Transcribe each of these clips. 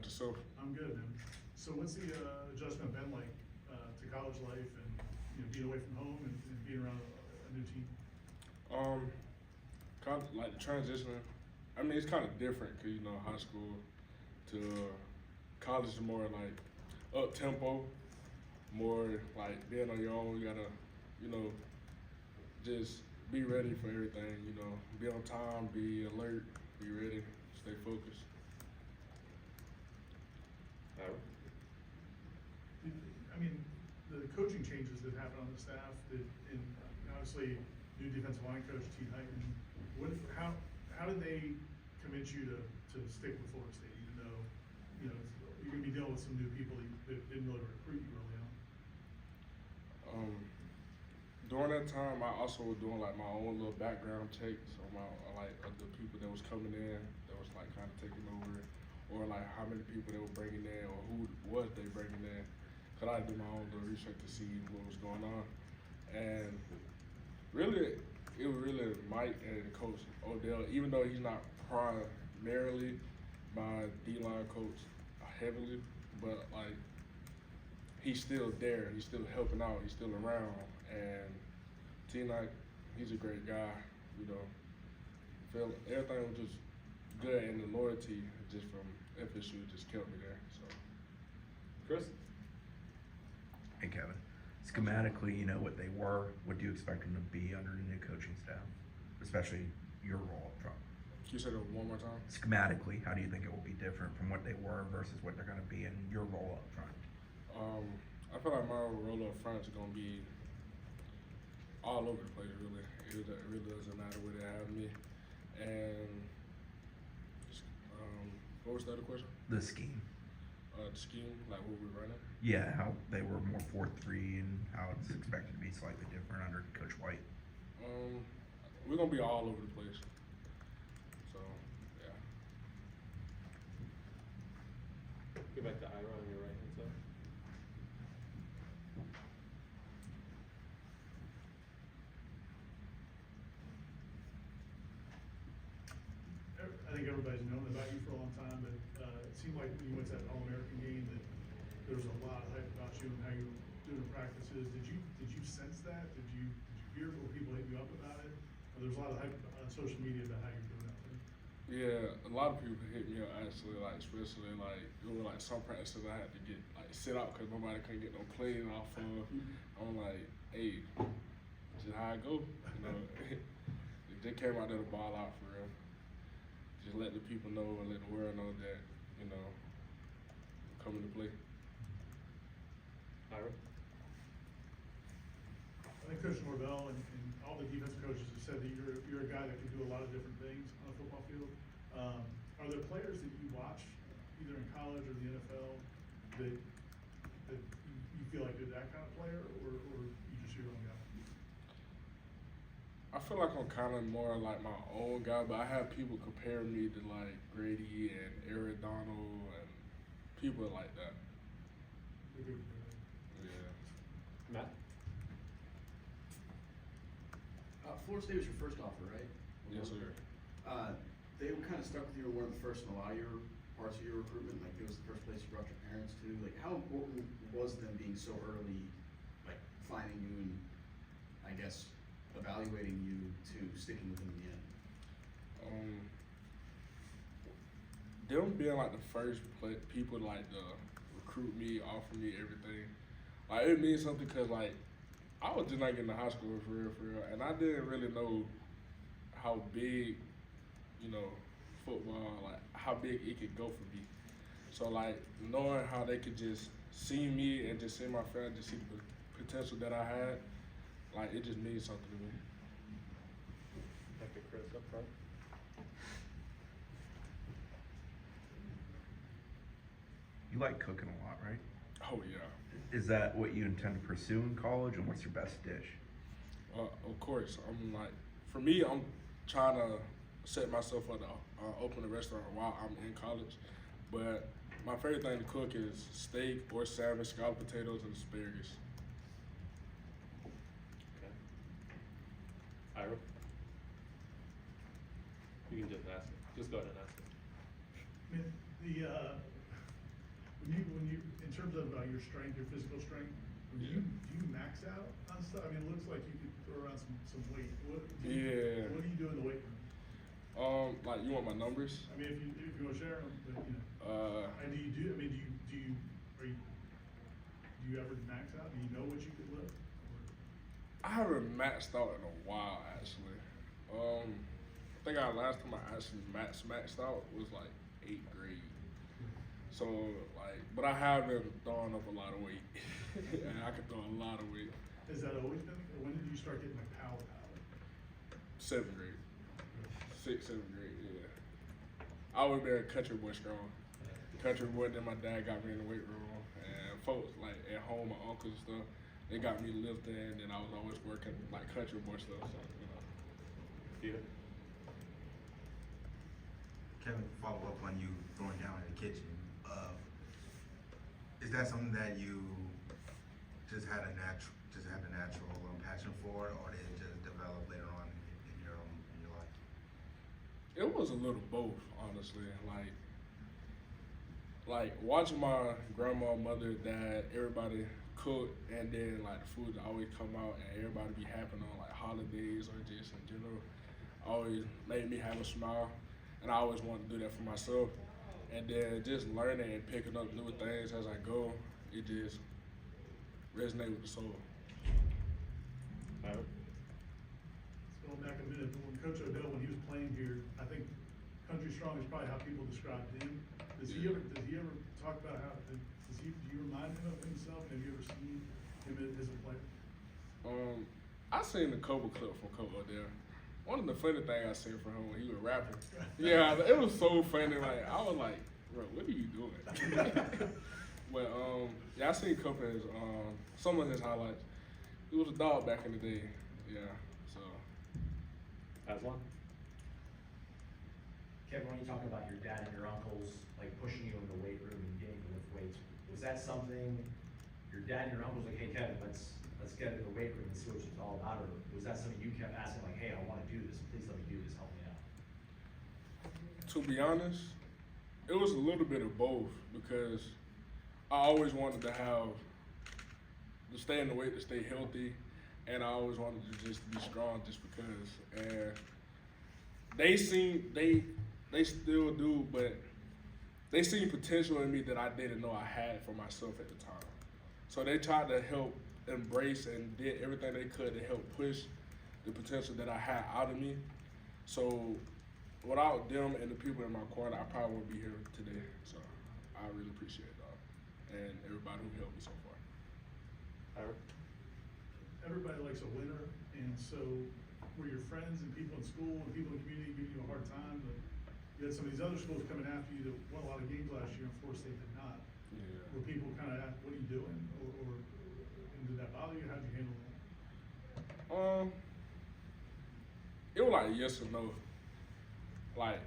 about yourself? I'm good, man. So what's the adjustment been like to college life and being away from home and being around a new team? Kind of like transitioning. I mean, it's kind of different because high school to college is more like up tempo, more like being on your own. You gotta, just be ready for everything. Be on time, be alert, be ready, stay focused. I mean, the coaching changes that happened on the staff, and obviously new defensive line coach T. Hyten. How did they convince you to stick with Florida State, even though you're going to be dealing with some new people that didn't really recruit you early on? During that time, I also was doing like my own little background checks on of the people that was coming in, that was like kind of taking over, or like how many people they were bringing in, or who was they bringing in. Cause I did my own little research to see what was going on, and really, it was really Mike and Coach Odell. Even though he's not primarily my D-line coach heavily, but like he's still there. He's still helping out. He's still around, and T-Knight, he's a great guy. Feel everything was just good, and the loyalty just from FSU just kept me there. So, Chris. Hey, Kevin. Schematically, you know what they were. What do you expect them to be under the new coaching staff, especially your role up front? can you say that one more time? Schematically, how do you think it will be different from what they were versus what they're going to be in your role up front? I feel like my role up front is going to be all over the place, really. It really doesn't matter where they have me. And what was the other question? The scheme. The scheme, like what we're running? Yeah, how they were more 4-3 and how it's expected to be slightly different under Coach White. We're going to be all over the place. So, yeah. Go back to Ira on your right hand side. I think everybody's known about you for a long time, but it seemed like when you went to that All-American game that there was a lot of hype about you and how you were doing practices. Did you sense that? Did you hear where people hit you up about it? There's a lot of hype on social media about how you're doing out there. Yeah, a lot of people hit me up actually, like especially like it was like some practices I had to get like sit out because nobody couldn't get no plays off of. I'm like, hey, this is how I go. They came out there to ball out for real. Just let the people know and let the world know that I'm coming to play. Ira. I think Coach Norvell and all the defensive coaches have said that you're a guy that can do a lot of different things on a football field. Are there players that you watch either in college or the NFL that you feel like they're that kind of player, or you just your own guy? I feel like I'm kind of more like my own guy, but I have people compare me to like Grady and Aaron Donald and people like that. Yeah. Matt. Florida State was your first offer, right? Yes, sir. They were kind of stuck with you and one of the first in a lot of your parts of your recruitment. Like, it was the first place you brought your parents to. Like, how important was them being so early, like finding you and I guess evaluating you to sticking with them in the end? Them being like the first people like to recruit me, offer me everything, like it means something because like I was just not getting to high school for real, and I didn't really know how big, football, like how big it could go for me. So like knowing how they could just see me and just see my family, just see the potential that I had, like it just means something to me. Back to Chris up front. You like cooking a lot, right? Oh yeah. Is that what you intend to pursue in college, and what's your best dish? Of course, I'm like, for me, I'm trying to set myself up to open a restaurant while I'm in college. But my favorite thing to cook is steak or salmon, scalloped potatoes, and asparagus. Okay. Ira. You can just ask it. Just go ahead and ask it. I mean, When you, in terms of your strength, your physical strength, do you max out on stuff? I mean, it looks like you could throw around some weight. What do you do in the weight room? Like you want my numbers? I mean, if you want to share them, but and do you ever max out? Do you know what you could lift? I haven't maxed out in a while actually. I think last time I actually maxed out was like 8th grade. So like, but I have been throwing up a lot of weight. And I can throw a lot of weight. Has that always been? Or when did you start getting like power? 7th grade. 6th, 7th grade, yeah. I always been a country boy strong. Country boy, then my dad got me in the weight room. And folks like at home, my uncles and stuff, they got me lifting, and I was always working like country boy stuff. So, you know. Steven? Kevin, follow up on you throwing down in the kitchen. Is that something that you just had a natural passion for, or did it just develop later on in your life? It was a little both, honestly. Like watching my grandma, mother, dad, everybody cook, and then like the food that always come out, and everybody be happy on like holidays or just in general, always made me have a smile, and I always wanted to do that for myself. And then just learning and picking up new things as I go, it just resonates with the soul. Ira? Going back a minute, when Coach Odell, when he was playing here, I think country strong is probably how people described him. Does he ever talk about do you remind him of himself? Have you ever seen him as a player? I seen the couple clip from Coach Odell. One of the funny things I seen from him when he was rapping, yeah, it was so funny. Like I was like, bro, what are you doing? But yeah, I seen a couple of his some of his highlights. He was a dog back in the day, yeah. So. Aslan? Kevin, when you talk about your dad and your uncles like pushing you in the weight room and getting you to lift weights, was that something your dad and your uncles like, hey Kevin, let's get into the weight room and see what it's all about, or was that something you kept asking like, hey, I want to do this, please let me do this, help me out? To be honest, it was a little bit of both because I always wanted to stay in the weight, to stay healthy, and I always wanted to just be strong just because. And they still do, but they seen potential in me that I didn't know I had for myself at the time. So they tried to help embrace and did everything they could to help push the potential that I had out of me. So without them and the people in my corner, I probably wouldn't be here today. So I really appreciate it, and everybody who helped me so far. Ira? Everybody likes a winner, and so were your friends and people in school and people in the community giving you a hard time? But you had some of these other schools coming after you that won a lot of games last year, and Florida State did not. Yeah. Were people kind of, what are you doing, or and did that bother you? How'd you handle that? It was like yes or no. Like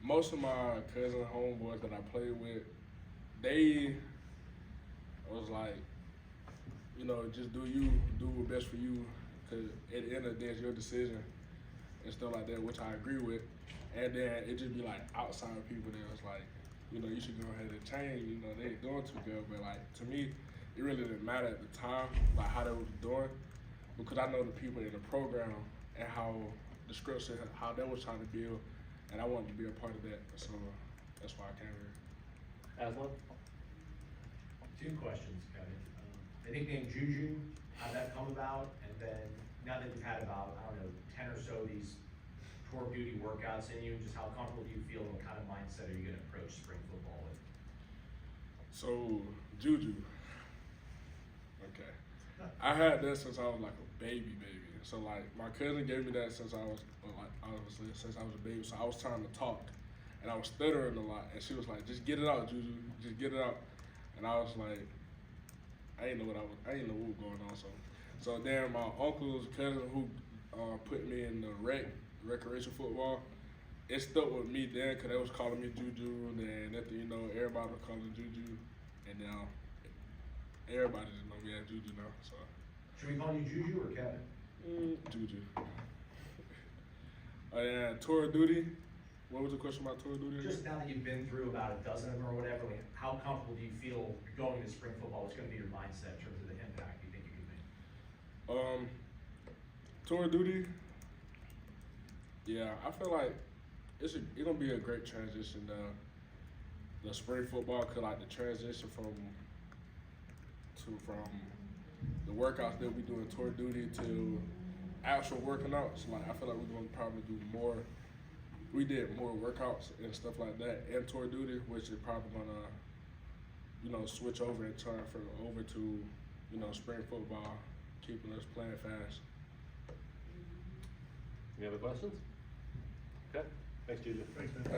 most of my cousin homeboys that I played with, they was like, you know, just do what's best for you, because at the end of the day, it's your decision and stuff like that, which I agree with. And then it just be like outside people that was like, you know, you should go ahead and change. You know, they ain't doing too good, but like to me, it really didn't matter at the time, like how they was doing, because I know the people in the program and how the structure, how they was trying to build, and I wanted to be a part of that. So that's why I came here. Aslan? 2 questions, Kevin. The nickname Juju, how'd that come about? And then now that you've had about, I don't know, 10 or so of these tour duty workouts in you, just how comfortable do you feel and what kind of mindset are you going to approach spring football with? So Juju. Okay. I had that since I was like a baby. So like my cousin gave me that since I was since I was a baby. So I was trying to talk, and I was stuttering a lot, and she was like, "Just get it out, Juju. Just get it out." And I was like, I didn't know what was going on. So then my uncle's cousin who put me in the recreation football, it stuck with me then because they was calling me Juju, and then you know everybody was calling me Juju, and now everybody just know me as Juju now. So. Should we call you Juju or Kevin? Juju. And tour duty, What was the question about tour duty? Just now that you've been through about a dozen of them or whatever, like, how comfortable do you feel going to spring football? What's gonna be your mindset in terms of the impact you think you can make? Tour duty. Yeah, I feel like it's gonna be a great transition. The spring football could like the transition from the workouts that we do in tour duty to actual working out. So like I feel like we're gonna probably do more. We did more workouts and stuff like that in tour duty, which is probably gonna, switch over and transfer over to, spring football, keeping us playing fast. Any other questions? Okay, thanks, Juju. Thanks, man.